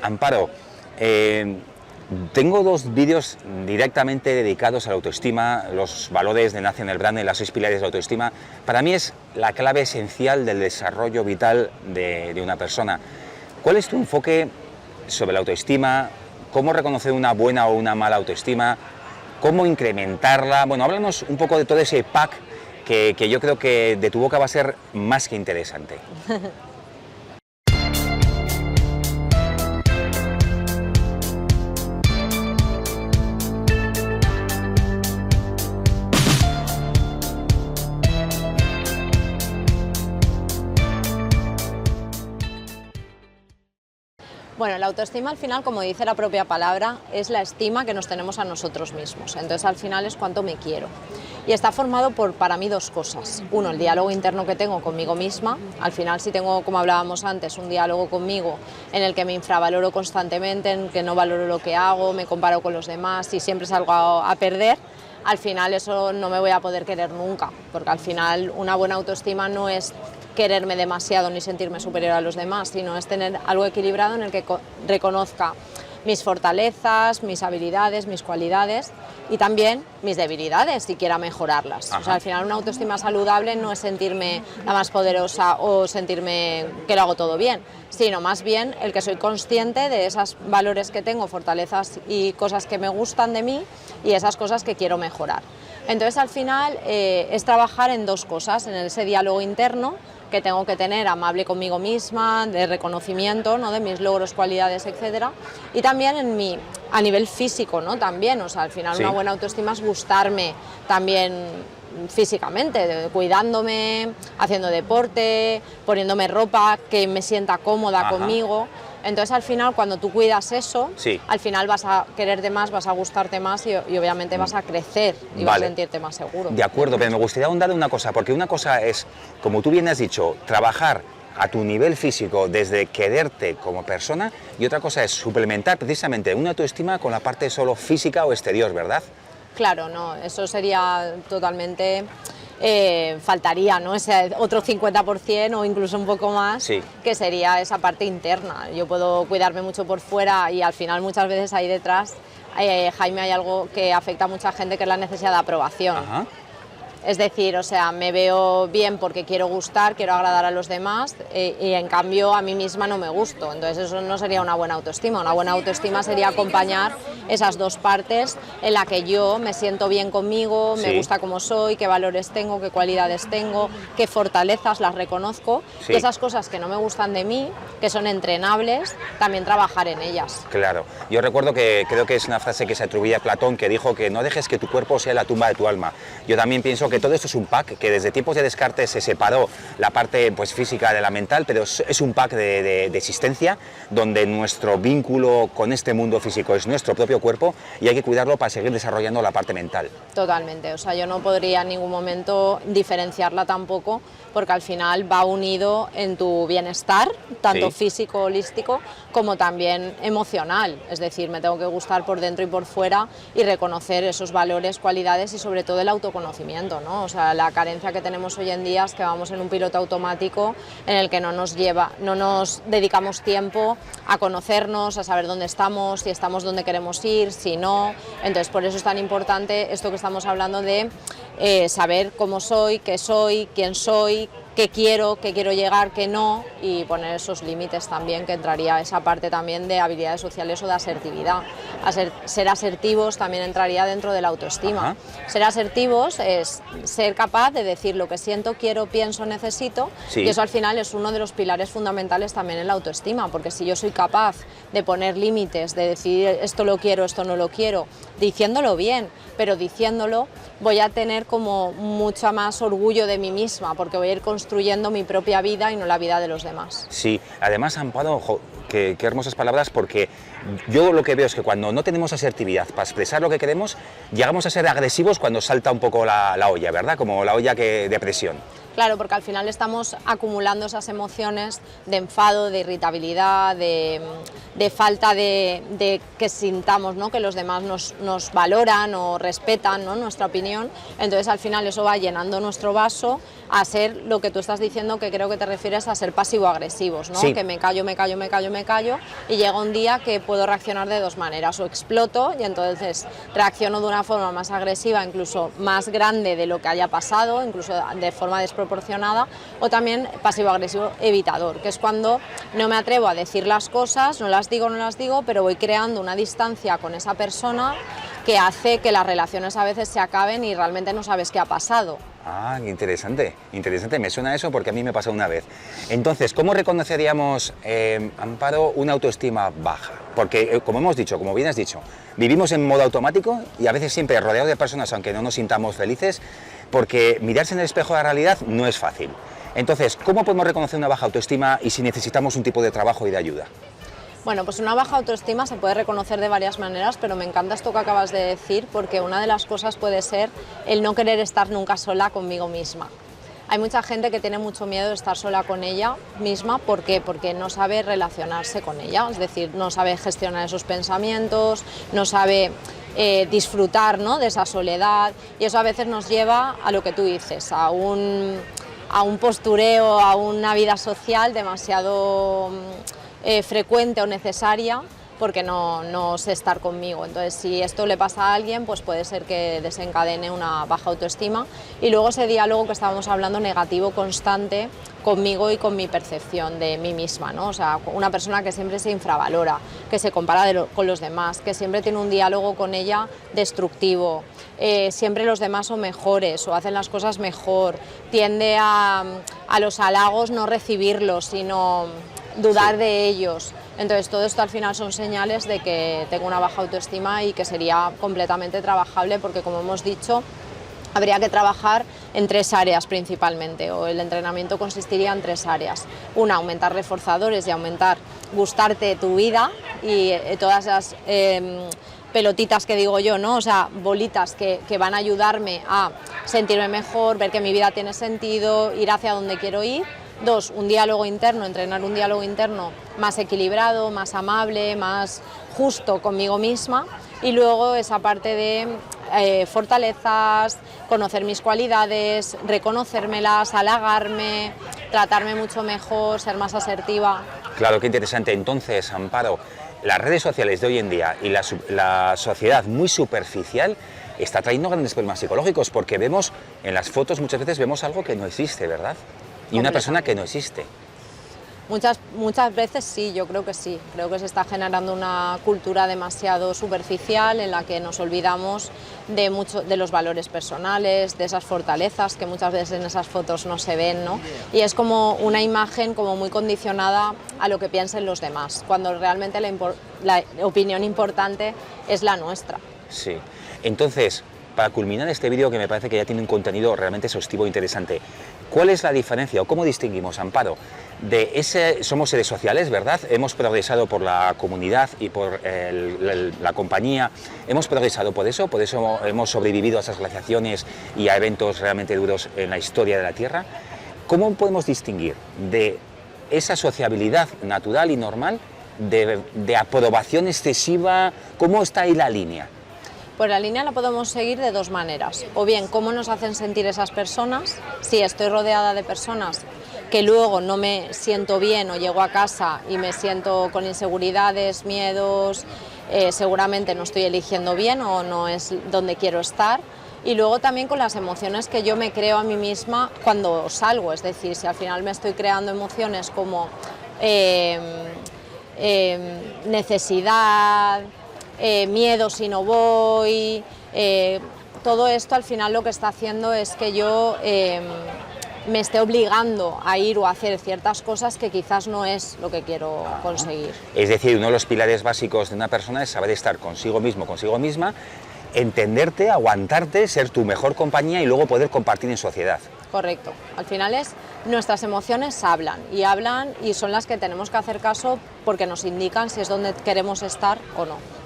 Amparo, tengo dos vídeos directamente dedicados a la autoestima, los valores de Nathaniel Branden, las 6 pilares de la autoestima. Para mí es la clave esencial del desarrollo vital de una persona. ¿Cuál es tu enfoque sobre la autoestima? ¿Cómo reconocer una buena o una mala autoestima? ¿Cómo incrementarla? Bueno, háblanos un poco de todo ese pack que yo creo que de tu boca va a ser más que interesante. Bueno, la autoestima al final, como dice la propia palabra, es la estima que nos tenemos a nosotros mismos. Entonces al final es cuánto me quiero. Y está formado por, para mí, 2 cosas. Uno, el diálogo interno que tengo conmigo misma. Al final, si tengo, como hablábamos antes, un diálogo conmigo en el que me infravaloro constantemente, en que no valoro lo que hago, me comparo con los demás y siempre salgo a perder, al final eso no me voy a poder querer nunca. Porque al final una buena autoestima no es quererme demasiado ni sentirme superior a los demás, sino es tener algo equilibrado en el que reconozca mis fortalezas, mis habilidades, mis cualidades y también mis debilidades si quiera mejorarlas. O sea, al final una autoestima saludable no es sentirme la más poderosa o sentirme que lo hago todo bien, sino más bien el que soy consciente de esos valores que tengo, fortalezas y cosas que me gustan de mí y esas cosas que quiero mejorar. Entonces al final es trabajar en 2 cosas, en ese diálogo interno que tengo que tener amable conmigo misma, de reconocimiento, ¿no?, de mis logros, cualidades, etcétera, y también a nivel físico, ¿no?, también, o sea, al final una buena autoestima es gustarme también físicamente, cuidándome, haciendo deporte, poniéndome ropa que me sienta cómoda conmigo. Entonces al final cuando tú cuidas eso, al final vas a quererte más, vas a gustarte más y obviamente vas a crecer y vas a sentirte más seguro. De acuerdo, pero me gustaría ahondar en una cosa, porque una cosa es, como tú bien has dicho, trabajar a tu nivel físico desde quererte como persona y otra cosa es suplementar precisamente una autoestima con la parte solo física o exterior, ¿verdad? Claro, no, eso sería totalmente... faltaría, ¿no?, ese otro 50% o incluso un poco más, que sería esa parte interna. Yo puedo cuidarme mucho por fuera y al final muchas veces ahí detrás, Jaime, hay algo que afecta a mucha gente, que es la necesidad de aprobación. Es decir, o sea, me veo bien porque quiero gustar, quiero agradar a los demás y en cambio a mí misma no me gusto. Entonces eso no sería una buena autoestima. Una buena autoestima sería acompañar esas 2 partes en la que yo me siento bien conmigo, me gusta como soy, qué valores tengo, qué cualidades tengo, qué fortalezas las reconozco y esas cosas que no me gustan de mí, que son entrenables, también trabajar en ellas. Claro. Yo recuerdo que creo que es una frase que se atribuye a Platón, que dijo que no dejes que tu cuerpo sea la tumba de tu alma. Yo también pienso que todo esto es un pack, que desde tiempos de Descartes se separó la parte pues, física de la mental, pero es un pack de existencia donde nuestro vínculo con este mundo físico es nuestro propio cuerpo y hay que cuidarlo para seguir desarrollando la parte mental. Totalmente, o sea, yo no podría en ningún momento diferenciarla tampoco, porque al final va unido en tu bienestar, tanto físico, holístico, como también emocional. Es decir, me tengo que gustar por dentro y por fuera y reconocer esos valores, cualidades y sobre todo el autoconocimiento, ¿no? O sea, la carencia que tenemos hoy en día es que vamos en un piloto automático en el que no nos dedicamos tiempo a conocernos, a saber dónde estamos, si estamos donde queremos ir, si no. Entonces, por eso es tan importante esto que estamos hablando de saber cómo soy, quién soy, qué quiero llegar, qué no, y poner esos límites también, que entraría esa parte también de habilidades sociales o de asertividad. Ser asertivos también entraría dentro de la autoestima. Ser asertivos es ser capaz de decir lo que siento, quiero, pienso, necesito, y eso al final es uno de los pilares fundamentales también en la autoestima, porque si yo soy capaz de poner límites, de decir esto lo quiero, esto no lo quiero, diciéndolo bien, pero diciéndolo voy a tener como mucho más orgullo de mí misma, porque voy a ir construyendo mi propia vida y no la vida de los demás. Sí, además, Amparo, qué hermosas palabras, porque yo lo que veo es que cuando no tenemos asertividad para expresar lo que queremos, llegamos a ser agresivos cuando salta un poco la olla, ¿verdad? Como la olla de presión. Claro, porque al final estamos acumulando esas emociones de enfado, de irritabilidad, de falta de que sintamos, ¿no?, que los demás nos valoran o respetan, ¿no?, nuestra opinión. Entonces al final eso va llenando nuestro vaso a ser lo que tú estás diciendo, que creo que te refieres a ser pasivo-agresivos, ¿no? Sí. Que me callo y llega un día que puedo reaccionar de dos maneras: o exploto y entonces reacciono de una forma más agresiva, incluso más grande de lo que haya pasado, incluso de forma desproporcionada, o también pasivo-agresivo evitador, que es cuando no me atrevo a decir las cosas, no las digo, pero voy creando una distancia con esa persona que hace que las relaciones a veces se acaben y realmente no sabes qué ha pasado. Ah, qué interesante, interesante, me suena eso porque a mí me pasó una vez. Entonces, ¿cómo reconoceríamos, Amparo, una autoestima baja? Porque, como hemos dicho, como bien has dicho, vivimos en modo automático y a veces siempre rodeados de personas, aunque no nos sintamos felices, porque mirarse en el espejo de la realidad no es fácil. Entonces, ¿cómo podemos reconocer una baja autoestima y si necesitamos un tipo de trabajo y de ayuda? Bueno, pues una baja autoestima se puede reconocer de varias maneras, pero me encanta esto que acabas de decir, porque una de las cosas puede ser el no querer estar nunca sola conmigo misma. Hay mucha gente que tiene mucho miedo de estar sola con ella misma. ¿Por qué? Porque no sabe relacionarse con ella, es decir, no sabe gestionar esos pensamientos, no sabe disfrutar, ¿no?, de esa soledad, y eso a veces nos lleva a lo que tú dices, a un postureo, a una vida social demasiado frecuente o necesaria, porque no sé estar conmigo. Entonces, si esto le pasa a alguien, pues puede ser que desencadene una baja autoestima. Y luego ese diálogo que estábamos hablando, negativo, constante, conmigo y con mi percepción de mí misma, ¿no? O sea, una persona que siempre se infravalora, que se compara con los demás, que siempre tiene un diálogo con ella destructivo, siempre los demás son mejores o hacen las cosas mejor, tiende a los halagos no recibirlos, sino dudar de ellos. Entonces todo esto al final son señales de que tengo una baja autoestima y que sería completamente trabajable, porque, como hemos dicho, habría que trabajar en 3 áreas principalmente, o el entrenamiento consistiría en 3 áreas. Una, aumentar reforzadores y aumentar gustarte tu vida y todas esas pelotitas que digo yo, ¿no? O sea, bolitas que van a ayudarme a sentirme mejor, ver que mi vida tiene sentido, ir hacia donde quiero ir. 2, un diálogo interno, entrenar un diálogo interno más equilibrado, más amable, más justo conmigo misma. Y luego esa parte de fortalezas, conocer mis cualidades, reconocérmelas, halagarme, tratarme mucho mejor, ser más asertiva. Claro, qué interesante. Entonces, Amparo, las redes sociales de hoy en día y la sociedad muy superficial está trayendo grandes problemas psicológicos, porque vemos en las fotos, muchas veces vemos algo que no existe, ¿verdad? Y una persona que no existe. Muchas veces sí, yo creo que sí. Creo que se está generando una cultura demasiado superficial en la que nos olvidamos de los valores personales, de esas fortalezas que muchas veces en esas fotos no se ven, ¿no? Y es como una imagen como muy condicionada a lo que piensen los demás, cuando realmente la opinión importante es la nuestra. Sí. Entonces, para culminar este vídeo, que me parece que ya tiene un contenido realmente exhaustivo e interesante, ¿cuál es la diferencia o cómo distinguimos, Amparo, somos seres sociales, ¿verdad? Hemos progresado por la comunidad y por la compañía, hemos progresado por eso hemos sobrevivido a esas glaciaciones y a eventos realmente duros en la historia de la Tierra? ¿Cómo podemos distinguir de esa sociabilidad natural y normal de aprobación excesiva? ¿Cómo está ahí la línea? Pues la línea la podemos seguir de 2 maneras, o bien cómo nos hacen sentir esas personas. Si estoy rodeada de personas que luego no me siento bien o llego a casa y me siento con inseguridades, miedos, seguramente no estoy eligiendo bien o no es donde quiero estar. Y luego también con las emociones que yo me creo a mí misma cuando salgo, es decir, si al final me estoy creando emociones como necesidad, miedo si no voy, todo esto al final lo que está haciendo es que yo me esté obligando a ir o a hacer ciertas cosas que quizás no es lo que quiero conseguir. Es decir, uno de los pilares básicos de una persona es saber estar consigo mismo, consigo misma, entenderte, aguantarte, ser tu mejor compañía y luego poder compartir en sociedad. Correcto. Al final nuestras emociones hablan y son las que tenemos que hacer caso porque nos indican si es donde queremos estar o no.